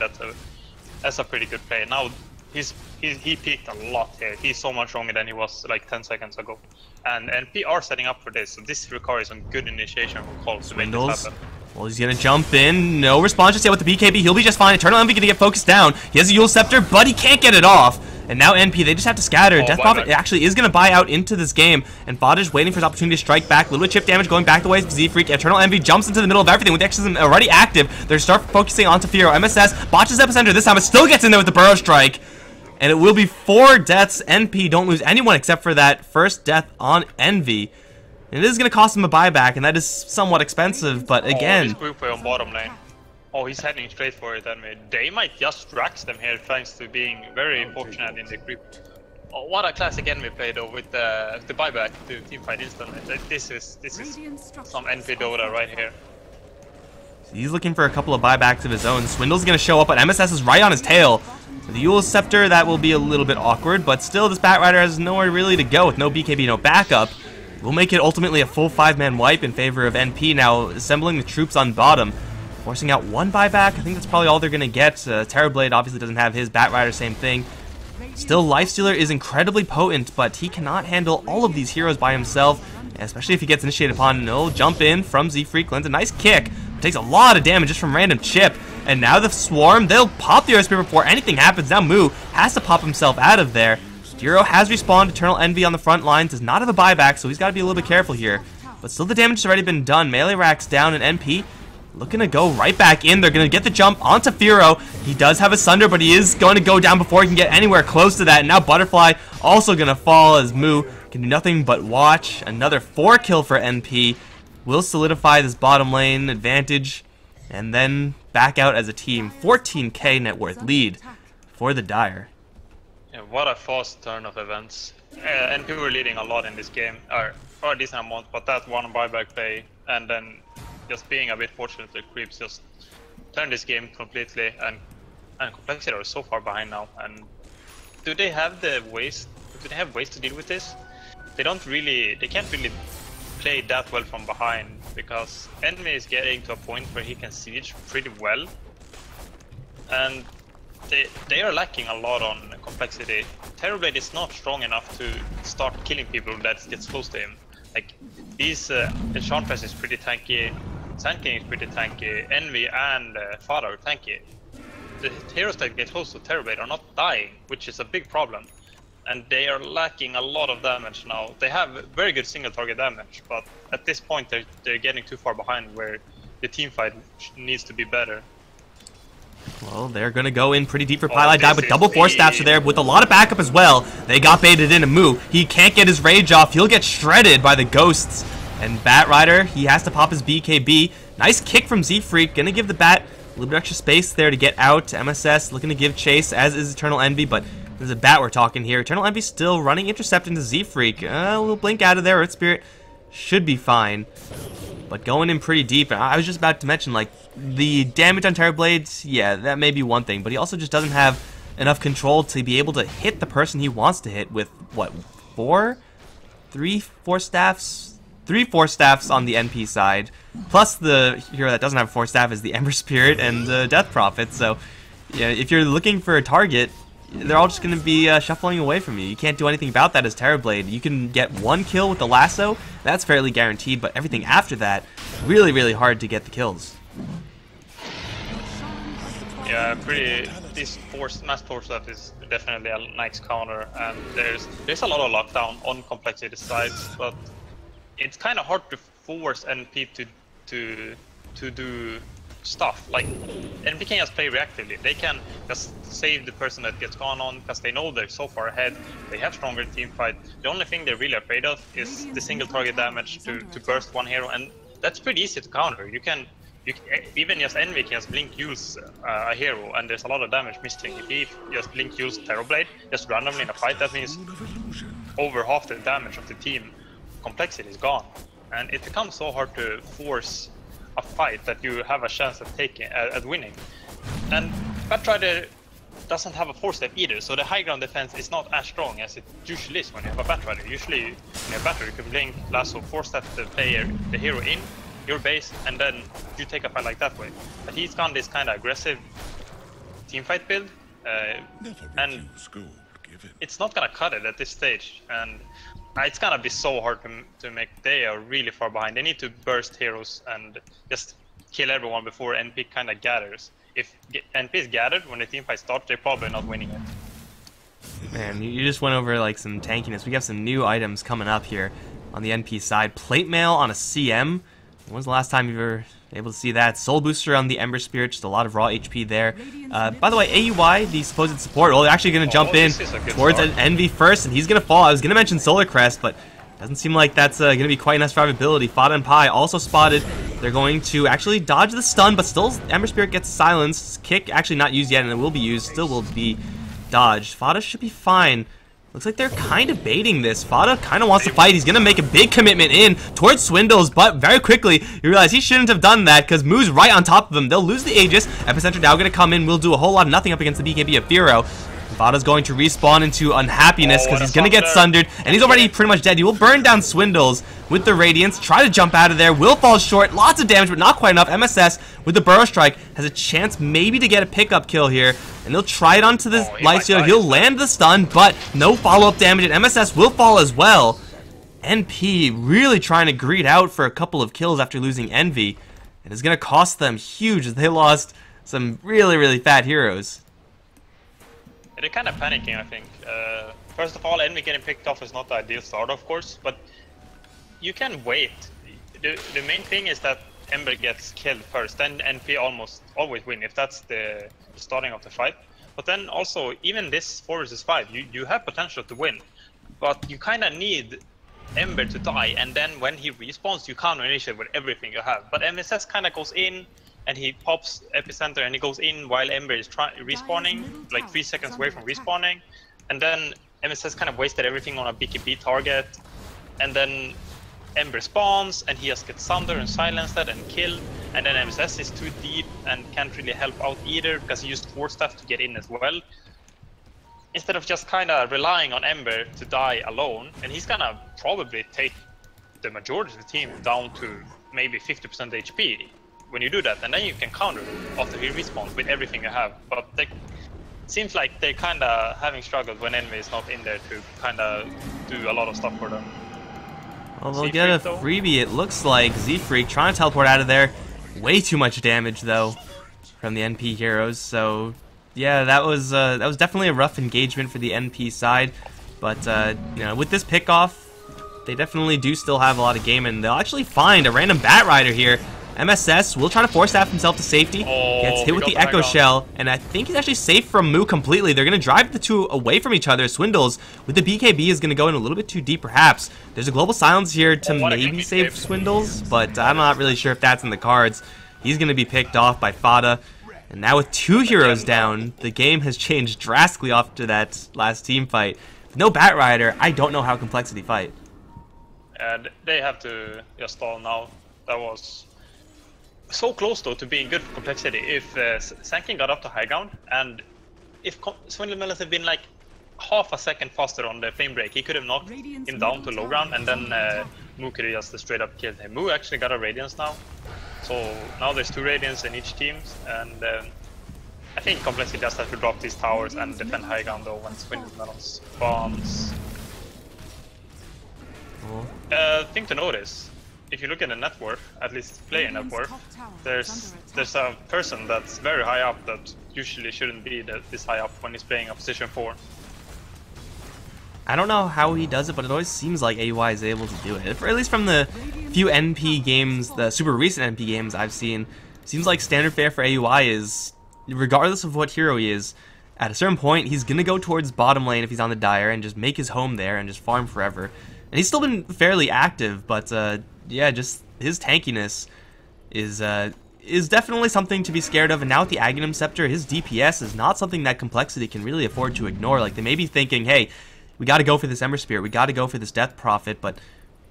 that's a pretty good play. Now he peaked a lot here. He's so much stronger than he was like 10 seconds ago. And NP are setting up for this, so this requires some good initiation from coL to make this happen. Well, he's gonna jump in. No response just yet with the BKB. He'll be just fine. Eternal Envy gonna get focused down. He has a Eul Scepter, but he can't get it off. And now NP, they just have to scatter. Death Prophet actually is gonna buy out into this game, and Fata is waiting for his opportunity to strike back. A little bit of chip damage going back the way of Z-Freak. Eternal Envy jumps into the middle of everything with the Exorcism already active. They start focusing on Tefiro. MSS botches Epicenter this time, but still gets in there with the Burrow Strike. And it will be 4 deaths. NP don't lose anyone except for that first death on Envy. And it is going to cost him a buyback, and that is somewhat expensive, but again... He's group on bottom lane. Oh, he's heading straight for it, and they might just rax them here thanks to being very fortunate in the creep. Oh, what a classic enemy play though with the buyback to teamfight instantly. This is some NP Dota right here. He's looking for a couple of buybacks of his own. Swindle's going to show up, but MSS is right on his tail. The Eul Scepter, that will be a little bit awkward, but still this Batrider has nowhere really to go with no BKB, no backup. We'll make it ultimately a full 5-man wipe in favor of NP, now assembling the troops on bottom. Forcing out one buyback, I think that's probably all they're going to get. Terrorblade obviously doesn't have his, Batrider same thing. Still, Lifestealer is incredibly potent, but he cannot handle all of these heroes by himself, especially if he gets initiated upon. No, jump in from Z-Freak, lands a nice kick. Takes a lot of damage just from random chip. And now the Swarm, they'll pop the Earth Spirit before anything happens. Now Mu has to pop himself out of there. Duro has respawned. Eternal Envy on the front lines, does not have a buyback, so he's got to be a little bit careful here. But still the damage has already been done. Melee racks down, and NP looking to go right back in. They're going to get the jump onto Firo. He does have a Sunder, but he is going to go down before he can get anywhere close to that. And now Butterfly also going to fall as Mu can do nothing but watch. Another 4 kill for NP. Will solidify this bottom lane advantage, and then back out as a team. 14k net worth lead for the Dire. Yeah, what a fast turn of events. NP were leading a lot in this game, or a decent amount, but that one buyback play, and then just being a bit fortunate, the creeps just turned this game completely, and Complexity are so far behind now. And do they have ways to deal with this? They can't really play that well from behind, because enemy is getting to a point where he can siege pretty well, and they are lacking a lot on Complexity. Terrorblade is not strong enough to start killing people that gets close to him. Like these Enchantress is pretty tanky, Sand King is pretty tanky, Envy and Fata are tanky. The heroes that get close to Terrorblade are not dying, which is a big problem. and they are lacking a lot of damage now. They have very good single target damage, but at this point they're getting too far behind where the team fight needs to be better. Well, they're going to go in pretty deep for Pylite Dive with double force staffs there with a lot of backup as well. They got baited in a move. He can't get his rage off. He'll get shredded by the ghosts. And Bat Rider, he has to pop his BKB. Nice kick from Z-Freak. Going to give the Bat a little bit extra space there to get out. MSS looking to give chase, as is Eternal Envy, but there's a Bat we're talking here. Eternal Envy still running intercept into Z-Freak. A little blink out of there. Earth Spirit should be fine. But going in pretty deep. I was just about to mention, like, the damage on Terrorblade, yeah, that may be one thing, but he also just doesn't have enough control to be able to hit the person he wants to hit with, what, 3 force staffs on the NP side, plus the hero that doesn't have 4 staff is the Ember Spirit and the Death Prophet. So, yeah, if you're looking for a target, they're all just going to be shuffling away from you. You can't do anything about that as Terrorblade. You can get 1 kill with the lasso, that's fairly guaranteed, but everything after that, really, really hard to get the kills. Yeah, this mass force stuff is definitely a nice counter, and there's a lot of lockdown on complexity sides, but it's kind of hard to force NP to do stuff. Like, NP can just play reactively. They can just save the person that gets gone on because they know they're so far ahead. They have stronger team fight. The only thing they're really afraid of is the single target damage to burst one hero, and that's pretty easy to counter. You can even just Envy can just blink use a hero, and there's a lot of damage missing. If he just blink use Terrorblade just randomly in a fight, that means over half the damage of the team complexity is gone, and it becomes so hard to force a fight that you have a chance at winning. And Batrider doesn't have a 4-step either, so the high ground defense is not as strong as it usually is when you have a Batrider. Usually, when you have Batrider, you can blink, lasso, 4-step the hero in your base, and then you take a fight like that way. But he's gone this kind of aggressive teamfight build, and it's not gonna cut it at this stage. And it's gonna be so hard to make. They are really far behind. They need to burst heroes and just kill everyone before NP kind of gathers. If NP is gathered when the teamfight starts, they're probably not winning it. Man, you just went over like some tankiness. We have some new items coming up here on the NP side. Plate mail on a CM. When was the last time you were able to see that? Soul Booster on the Ember Spirit, just a lot of raw HP there. By the way, AUI, the supposed support, well, they're actually going to jump in towards an Envy first, and he's going to fall. I was going to mention Solar Crest, but doesn't seem like that's going to be quite enough survivability. Fada and Pi also spotted. They're going to actually dodge the stun, but still Ember Spirit gets silenced. Kick actually not used yet, and it will be used. Still will be dodged. Fada should be fine. Looks like they're kind of baiting this. Fada kind of wants to fight. He's going to make a big commitment in towards Swindles, but very quickly you realize he shouldn't have done that because Moo's right on top of him. They'll lose the Aegis. Epicenter now going to come in. We'll do a whole lot of nothing up against the BKB of Firo. Fada's going to respawn into unhappiness because he's going to get sundered, and he's already pretty much dead. He will burn down Swindles with the Radiance, try to jump out of there, will fall short, lots of damage, but not quite enough. MSS with the Burrow Strike has a chance maybe to get a pickup kill here, and he'll try it onto the Lifesteal. He'll land the stun, but no follow-up damage, and MSS will fall as well. NP really trying to greed out for a couple of kills after losing Envy, and it's going to cost them huge as they lost some really, really fat heroes. They're kind of panicking, I think. First of all, Envy getting picked off is not the ideal start, of course, but you can wait. The main thing is that Ember gets killed first, then NP almost always win, if that's the starting of the fight. But then also, even this 4 vs 5, you have potential to win, but you kind of need Ember to die, and then when he respawns, you counter initiate with everything you have. But MSS kind of goes in, and he pops Epicenter, and he goes in while Ember is respawning, like 3 seconds away from respawning. And then MSS kind of wasted everything on a BKB target. And then Ember spawns, and he just gets sundered and silenced and killed. And then MSS is too deep and can't really help out either because he used 4 stuff to get in as well. Instead of just kind of relying on Ember to die alone, and he's gonna probably take the majority of the team down to maybe 50% HP. When you do that, and then you can counter after he respawns with everything you have. But it seems like they're kind of having struggled when Envy is not in there to kind of do a lot of stuff for them. Well, they'll get a freebie, it looks like. Z-Freak trying to teleport out of there. Way too much damage, though, from the NP heroes. So, yeah, that was definitely a rough engagement for the NP side. But, you know, with this pickoff, they definitely do still have a lot of game, and they'll actually find a random Bat Rider here. MSS will try to force staff himself to safety. Gets hit with the Echo Shell, and I think he's actually safe from Moo completely. They're going to drive the two away from each other. Swindles with the BKB is going to go in a little bit too deep, perhaps. There's a Global Silence here to maybe save Swindles, but I'm not really sure if that's in the cards. He's going to be picked off by Fada. And now with 2 heroes down, the game has changed drastically after that last team fight. With no Bat Rider, I don't know how Complexity fight. And they have to just stall now. That was so close though to being good for Complexity. If Sankin got up to high ground, and if Swindle Melons had been like half a second faster on the flame break, he could have knocked him down to low ground, and then Moo could have just straight up killed him. Moo actually got a Radiance now, so now there's 2 Radiance in each team, and I think Complexity just has to drop these towers and defend high ground though when Swindle Melons spawns. Thing to notice, if you look at the net worth, at least player net worth, there's a person that's very high up that usually shouldn't be this high up when he's playing a position 4. I don't know how he does it, but it always seems like AUI is able to do it. At least from the few NP games, the super recent NP games I've seen, seems like standard fare for AUI is, regardless of what hero he is, at a certain point he's gonna go towards bottom lane if he's on the Dire and just make his home there and just farm forever. And he's still been fairly active, but yeah, just his tankiness is definitely something to be scared of. And now with the Aghanim Scepter, his DPS is not something that Complexity can really afford to ignore. Like, they may be thinking, hey, we got to go for this Ember Spirit, we got to go for this Death Prophet, but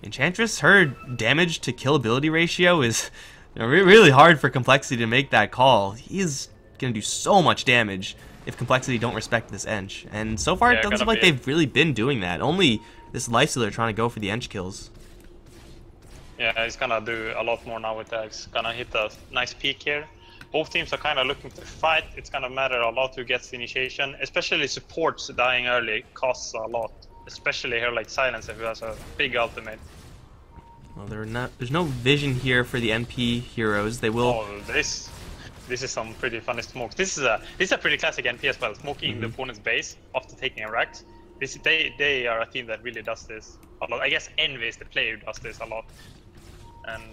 Enchantress, her damage to kill ability ratio is really hard for Complexity to make that call. He's going to do so much damage if Complexity don't respect this Ench. And so far, it doesn't seem like they've really been doing that. Only this Lifestealer trying to go for the Ench kills. Yeah, he's gonna do a lot more now with that. He's gonna hit a nice peak here. Both teams are kind of looking to fight. It's gonna matter a lot who gets the initiation. Especially supports dying early costs a lot. Especially here like Silencer, who has a big ultimate. Well, there's no vision here for the NP heroes. They will... Oh, this is some pretty funny smoke. This is a pretty classic NP as well. Smoking the opponent's base after taking a Rex. They are a team that really does this a lot. I guess Envy is the player who does this a lot. And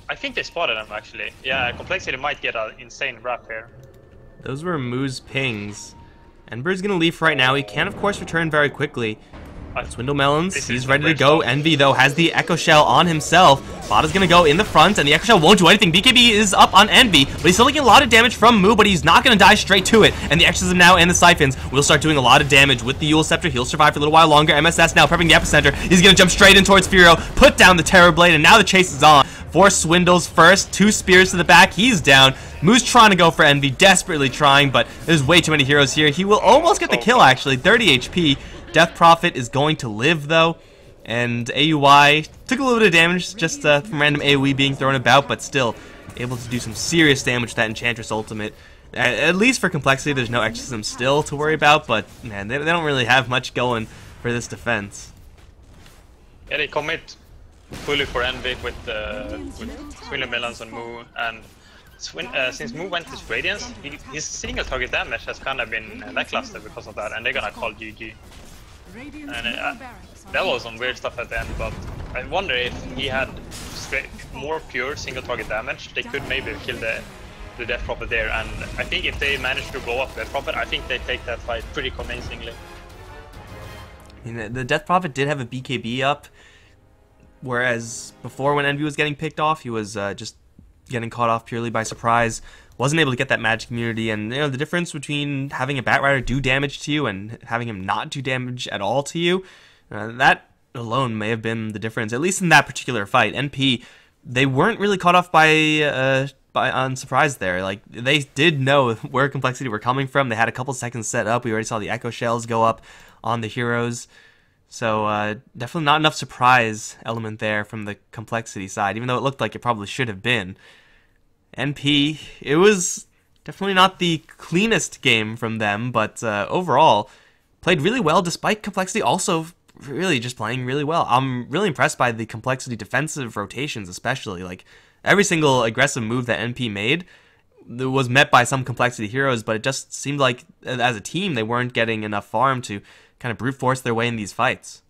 I think they spotted him actually. Yeah, Complexity might get an insane wrap here. Those were Moo's pings. Ember's gonna leave right now. He can of course return very quickly. Swindle Melons, he's ready to go. Envy though has the Echo Shell on himself. Vada's gonna go in the front, and the Echo Shell won't do anything. BKB is up on Envy, but he's still taking a lot of damage from Moo, but he's not gonna die straight to it. And the Exorcism now and the Siphons will start doing a lot of damage with the Eul Scepter. He'll survive for a little while longer. MSS now prepping the epicenter. He's gonna jump straight in towards Firo, put down the Terror Blade, and now the chase is on. 4 Swindles first, 2 spears to the back. He's down. Moo's trying to go for Envy, desperately trying, but there's way too many heroes here. He will almost get the kill actually, 30 HP. Death Prophet is going to live though, and AUI took a little bit of damage just from random AoE being thrown about, but still able to do some serious damage with that Enchantress ultimate. At least for Complexity, there's no Exorcism still to worry about, but man, they don't really have much going for this defense. Yeah, they commit fully for Envy with Swindle Melons on Moo, and since Moo went to Radiance, his single target damage has kind of been lackluster because of that, and they're gonna call GG. And that was some weird stuff at the end, but I wonder if he had more pure single target damage, they could maybe kill the Death Prophet there, and I think if they manage to blow up Death Prophet, I think they take that fight pretty convincingly. I mean, the Death Prophet did have a BKB up, whereas before when Envy was getting picked off, he was just getting caught off purely by surprise. Wasn't able to get that magic immunity, and you know the difference between having a Bat Rider do damage to you and having him not do damage at all to you, that alone may have been the difference, at least in that particular fight. NP, they weren't really caught off on surprise there. Like, they did know where Complexity were coming from. They had a couple seconds set up. We already saw the Echo Shells go up on the heroes. So definitely not enough surprise element there from the Complexity side, even though it looked like it probably should have been. NP, it was definitely not the cleanest game from them, but overall played really well despite Complexity also really just playing really well. I'm really impressed by the Complexity defensive rotations, especially. Like, every single aggressive move that NP made was met by some Complexity heroes, but it just seemed like as a team they weren't getting enough farm to kind of brute force their way in these fights.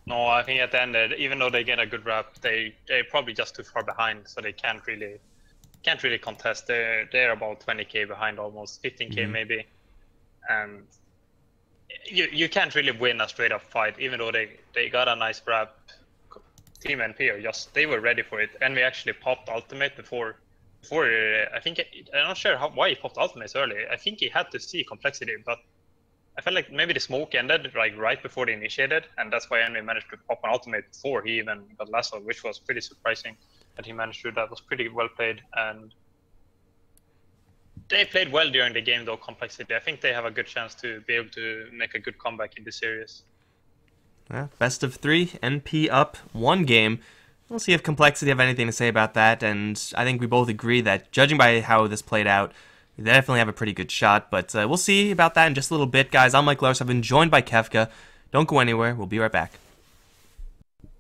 No, I think at the end, even though they get a good rep, they're probably just too far behind, so they can't really contest. They're about 20k behind, almost 15k maybe, and you can't really win a straight up fight, even though they got a nice rep. Team NP are they were ready for it, and we actually popped ultimate before. I think I'm not sure why he popped ultimate early. I think he had to see complexity, but I felt like maybe the smoke ended like right before they initiated, and that's why Envy managed to pop an ultimate before he even got lassoed, which was pretty surprising that he managed to do that. Was pretty well played, and they played well during the game though. Complexity, I think they have a good chance to be able to make a good comeback in this series. Best of 3, NP up 1 game. We'll see if Complexity have anything to say about that, and I think we both agree that, judging by how this played out, they definitely have a pretty good shot, but we'll see about that in just a little bit, guys. I'm Mike Lars. I've been joined by Kefka. Don't go anywhere. We'll be right back.